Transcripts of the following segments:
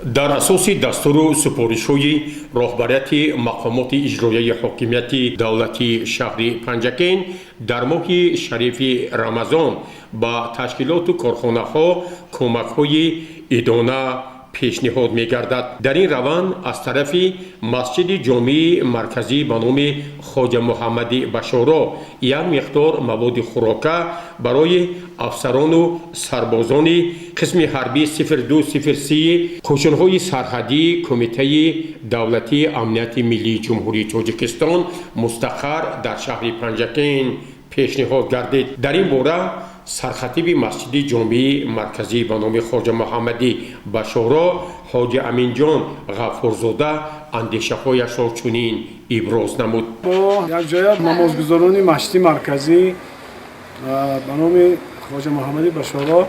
дар асоси дастуру супоришҳои роҳбарияти мақомоти иҷроияи ҳокимияти давлати шаҳри Панҷакен дар моҳи шарифи Рамазон ба ташкилоту корхонаҳо кӯмакҳои идона пешниҳод мегардад. Дар ин раванд аз тарафи масҷиди ҷомеи марказӣ ба номи Хоҷа Муҳаммади Башоро як миқдор маводи хӯрока барои афсарону сарбозони қисми ҳарбии 0203 қӯшунҳои сарҳадӣ Кумитаи давлатии амнияти миллии ҷумҳурии Тоҷикистон мустақар дар шаҳри Панҷакен пешниҳод гардид. Дар ин бора сархатиби масҷиди ҷомеи марказӣ ба номи Хоҷа Муҳаммади Башоро ҳоҷи Аминҷон Ғафурзода андешаҳояшро чунин иброз намуд. бо якҷоя намозгузорони масҷиди марказӣ ба номи Хоҷа Муҳаммади Башоро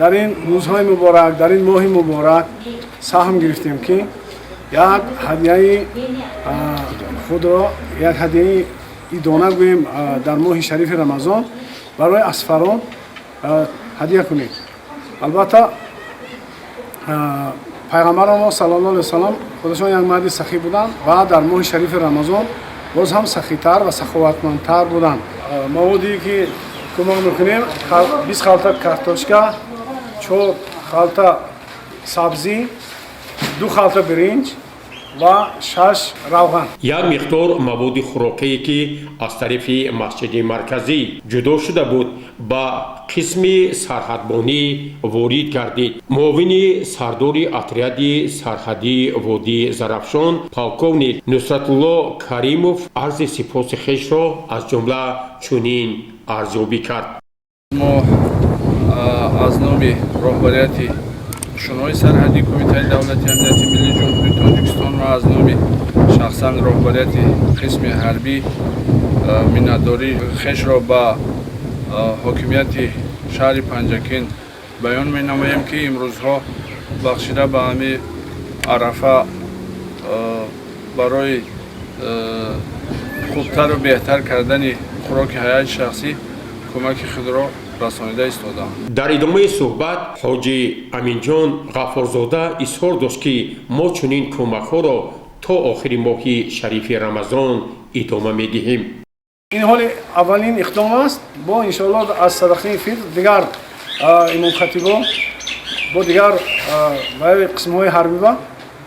дар ин рӯзҳои муборак, дар ин моҳи муборак саҳм гирифтем ки як ҳадияи худро, як ҳадияи идона гӯем дар моҳи шарифи Рамазон барои асфарон ҳадия кунем. Албатта пайғамбари мо саллаллоҳу алайҳи васалам худашон як марди сахӣ буданд ва дар моҳи шарифи Рамазон боз ҳам сахитар ва саховатмандтар буданд. Маводие ки кӯмак мекунем 20 халта картошка, 4 халта сабзӣ, 2 халта биринҷ ва 6 равған. Як миқдор маводи хӯрокае ки аз тарафи масҷиди марказӣ ҷудо шуда буд ба қисми сарҳадбонӣ ворид гардид. Муовини сардори отряди сарҳадии Водии Зарафшон полковник Нусратулло Каримов арзи сипоси хешро аз ҷумла чунин арзёбӣ кард. мо аз номи роҳбарияти шунои сарҳадӣ Кумитаи давлати амнияти миллии ҷумҳурии Тоҷикистон ва аз номи шахсан роҳбарияти қисми ҳарбӣ миннатдории хешро ба ҳокимияти шаҳри Панҷакен баён менамоем ки имрӯзҳо бахшида ба ҳами арафа барои хубтару беҳтар кардани хӯроки ҳаёти шахсӣ кӯмаки худро расонида истодаам. Дар идомаи суҳбат ҳоҷи Аминҷон Ғафурзода изҳор дошт ки мо чунин кӯмакҳоро то охири моҳи шарифи Рамазон идома медиҳем. ин ҳоли аввалин иқдом аст. Бо иншоаллоҳ аз садақаи фитр дигар имомхатибо бо дигар қисмҳои ҳарбиба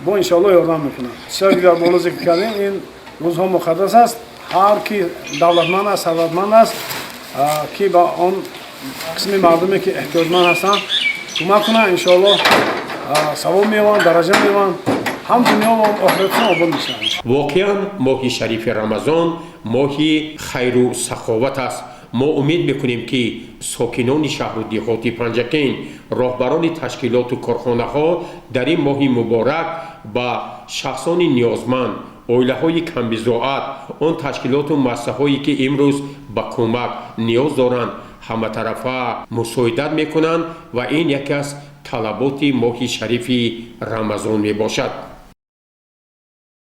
бо иншоаллоҳ ёрдам мекунанд. чизҳои дигар боло зикр кардем, ин рӯзҳо муқаддас аст. ҳар ки давлатманд аст, сарватманд аст ки ба он қисми мардуме ки эҳтиёҷманд ҳастанд кӯмак кунанд, иншоаллоҳ савоб меёбанд, дараҷа меёбанд, ҳам дунё ва охиратшон обод мешаванд. воқеан моҳи шарифи Рамазон моҳи хайру саховат аст. мо умед мекунем ки сокинони шаҳру деҳоти Панҷакен, роҳбарони ташкилоту корхонаҳо дар ин моҳи муборак ба шахсони ниёзманд, оилаҳои камбизоат, он ташкилоту муассисаҳое ки имрӯз ба кӯмак ниёз доранд ҳаматарафа мусоидат мекунанд ва ин яке аз талаботи моҳи шарифи Рамазон мебошад.